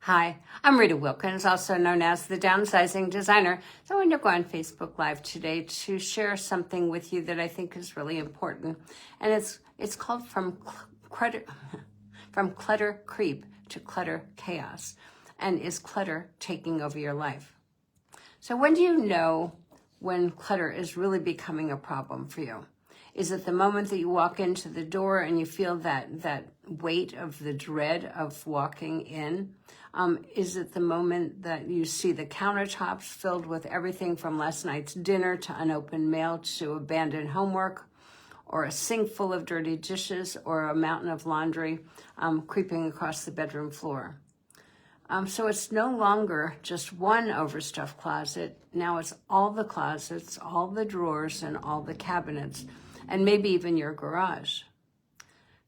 Hi, I'm Rita Wilkins, also known as the Downsizing Designer. So I wanted to go on Facebook Live today to share something with you that I think is really important. And it's called From Clutter Creep to Clutter Chaos. And is clutter taking over your life? So when do you know when clutter is really becoming a problem for you? Is it the moment that you walk into the door and you feel that weight of the dread of walking in? Is it the moment that you see the countertops filled with everything from last night's dinner to unopened mail to abandoned homework, or a sink full of dirty dishes, or a mountain of laundry creeping across the bedroom floor? So it's no longer just one overstuffed closet. Now it's all the closets, all the drawers, and all the cabinets, and maybe even your garage.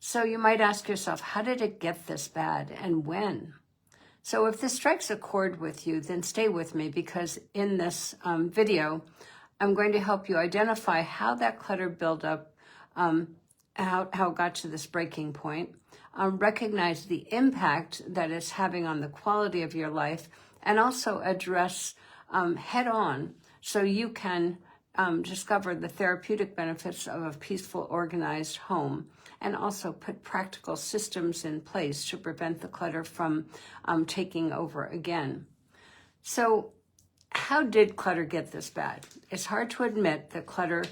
So you might ask yourself, how did it get this bad and when? So if this strikes a chord with you, then stay with me, because in this video, I'm going to help you identify how that clutter buildup, how it got to this breaking point, recognize the impact that it's having on the quality of your life, and also address head on so you can discover the therapeutic benefits of a peaceful, organized home, and also put practical systems in place to prevent the clutter from taking over again. So how did clutter get this bad? It's hard to admit that clutter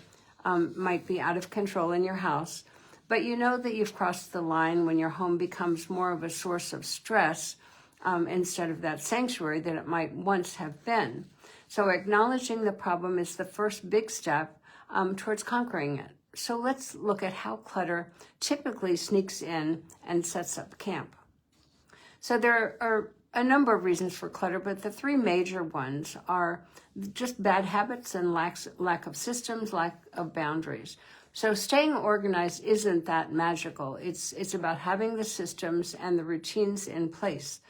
might be out of control in your house, but you know that you've crossed the line when your home becomes more of a source of stress instead of that sanctuary that it might once have been. So acknowledging the problem is the first big step towards conquering it. So let's look at how clutter typically sneaks in and sets up camp. So there are a number of reasons for clutter, but the three major ones are just bad habits and lack of systems, lack of boundaries. So staying organized isn't that magical. It's about having the systems and the routines in place.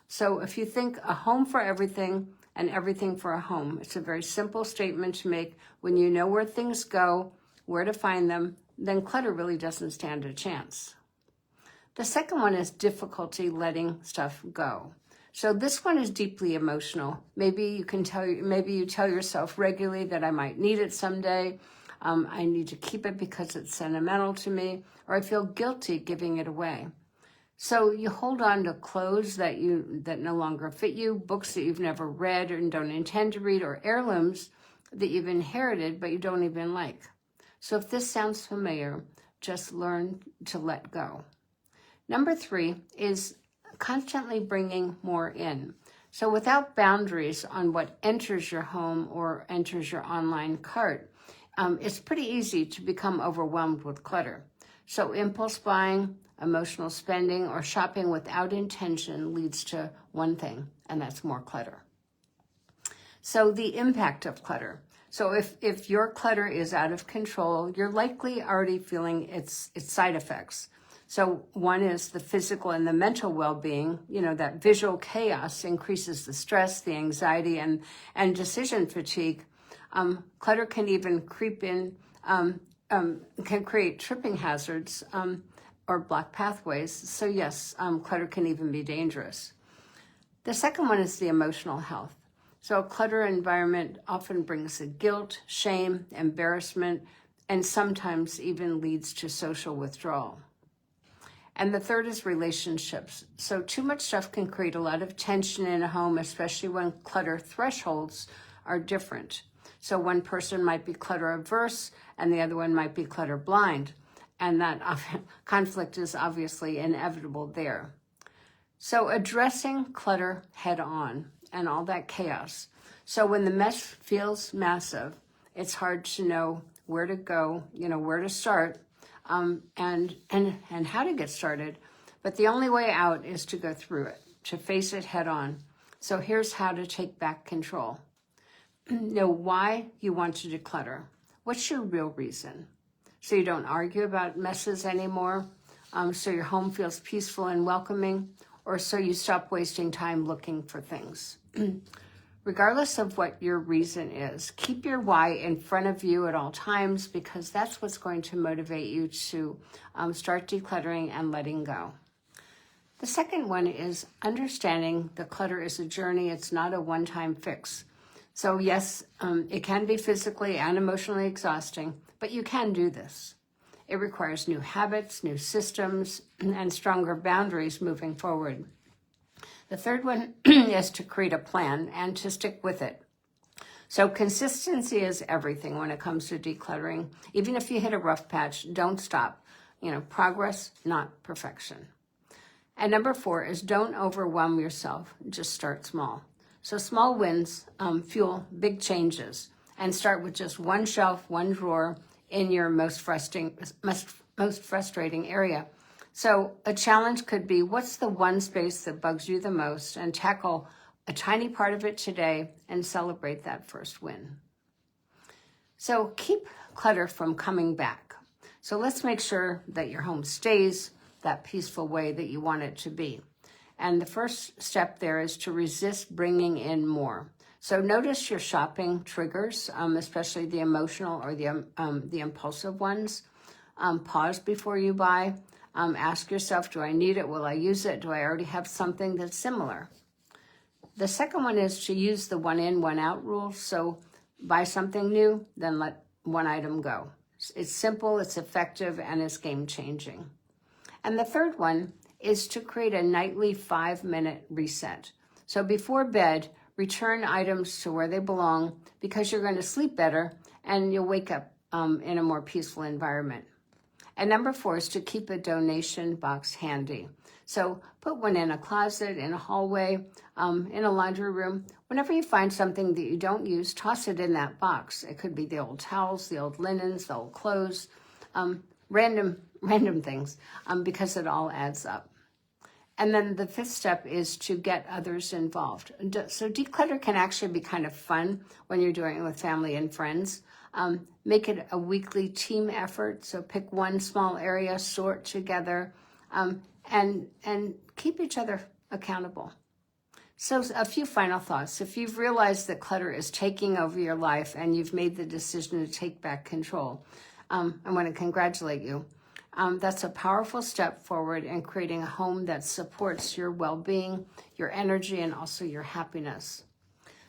So if you think a home for everything and everything for a home, it's a very simple statement to make. When you know where things go, where to find them, then clutter really doesn't stand a chance. The second one is difficulty letting stuff go. So this one is deeply emotional. Maybe you tell yourself regularly that I might need it someday. I need to keep it because it's sentimental to me, or I feel guilty giving it away. So you hold on to clothes that no longer fit you, books that you've never read and don't intend to read, or heirlooms that you've inherited but you don't even like. So if this sounds familiar, just learn to let go. Number 3 is constantly bringing more in. So without boundaries on what enters your home or enters your online cart, it's pretty easy to become overwhelmed with clutter. So impulse buying, emotional spending, or shopping without intention leads to one thing, and that's more clutter. So the impact of clutter. So if your clutter is out of control, you're likely already feeling its side effects. So one is the physical and the mental well-being. That visual chaos increases the stress, the anxiety, and decision fatigue. Clutter can even creep in, can create tripping hazards or block pathways. So yes, clutter can even be dangerous. The second one is the emotional health. So a clutter environment often brings a guilt, shame, embarrassment, and sometimes even leads to social withdrawal. And the third is relationships. So too much stuff can create a lot of tension in a home, especially when clutter thresholds are different. So one person might be clutter averse and the other one might be clutter blind. And that conflict is obviously inevitable there. So addressing clutter head on and all that chaos. So when the mess feels massive, it's hard to know where to go, where to start, and how to get started. But the only way out is to go through it, to face it head on. So here's how to take back control. Know why you want to declutter. What's your real reason? So you don't argue about messes anymore, so your home feels peaceful and welcoming, or so you stop wasting time looking for things. Regardless of what your reason is, keep your why in front of you at all times, because that's what's going to motivate you to start decluttering and letting go. The second one is understanding that clutter is a journey. It's not a one-time fix. So yes, it can be physically and emotionally exhausting, but you can do this. It requires new habits, new systems, and stronger boundaries moving forward. The third one is to create a plan and to stick with it. So consistency is everything when it comes to decluttering. Even if you hit a rough patch, don't stop. Progress, not perfection. And number 4 is don't overwhelm yourself. Just start small. So small wins fuel big changes, and start with just one shelf, one drawer in your most frustrating area. So a challenge could be, what's the one space that bugs you the most, and tackle a tiny part of it today and celebrate that first win. So keep clutter from coming back. So let's make sure that your home stays that peaceful way that you want it to be. And the first step there is to resist bringing in more. So notice your shopping triggers, especially the emotional or the impulsive ones. Pause before you buy. Ask yourself, do I need it? Will I use it? Do I already have something that's similar? The second one is to use the one in, one out rule. So buy something new, then let one item go. It's simple, it's effective, and it's game-changing. And the third one is to create a nightly 5-minute reset. So before bed, return items to where they belong, because you're going to sleep better and you'll wake up in a more peaceful environment. And number 4 is to keep a donation box handy. So put one in a closet, in a hallway, in a laundry room. Whenever you find something that you don't use, toss it in that box. It could be the old towels, the old linens, the old clothes, random things, because it all adds up. And then the 5th step is to get others involved. So declutter can actually be kind of fun when you're doing it with family and friends. Make it a weekly team effort. So pick one small area, sort together, and keep each other accountable. So a few final thoughts. If you've realized that clutter is taking over your life and you've made the decision to take back control, I want to congratulate you. That's a powerful step forward in creating a home that supports your well-being, your energy, and also your happiness.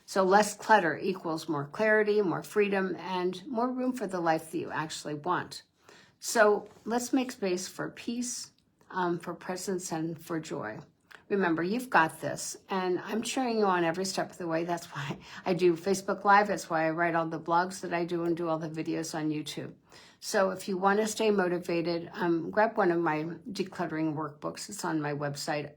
So less clutter equals more clarity, more freedom, and more room for the life that you actually want. So let's make space for peace, for presence, and for joy. Remember, you've got this, and I'm cheering you on every step of the way. That's why I do Facebook Live. That's why I write all the blogs that I do and do all the videos on YouTube. So if you want to stay motivated, grab one of my decluttering workbooks. It's on my website,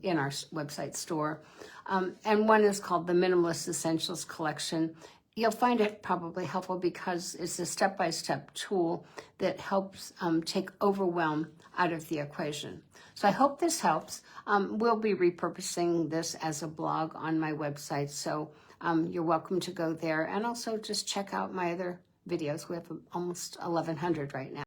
in our website store. And one is called the Minimalist Essentials Collection. You'll find it probably helpful because it's a step-by-step tool that helps take overwhelm out of the equation. So I hope this helps. We'll be repurposing this as a blog on my website, so you're welcome to go there. And also just check out my other videos. We have almost 1,100 right now.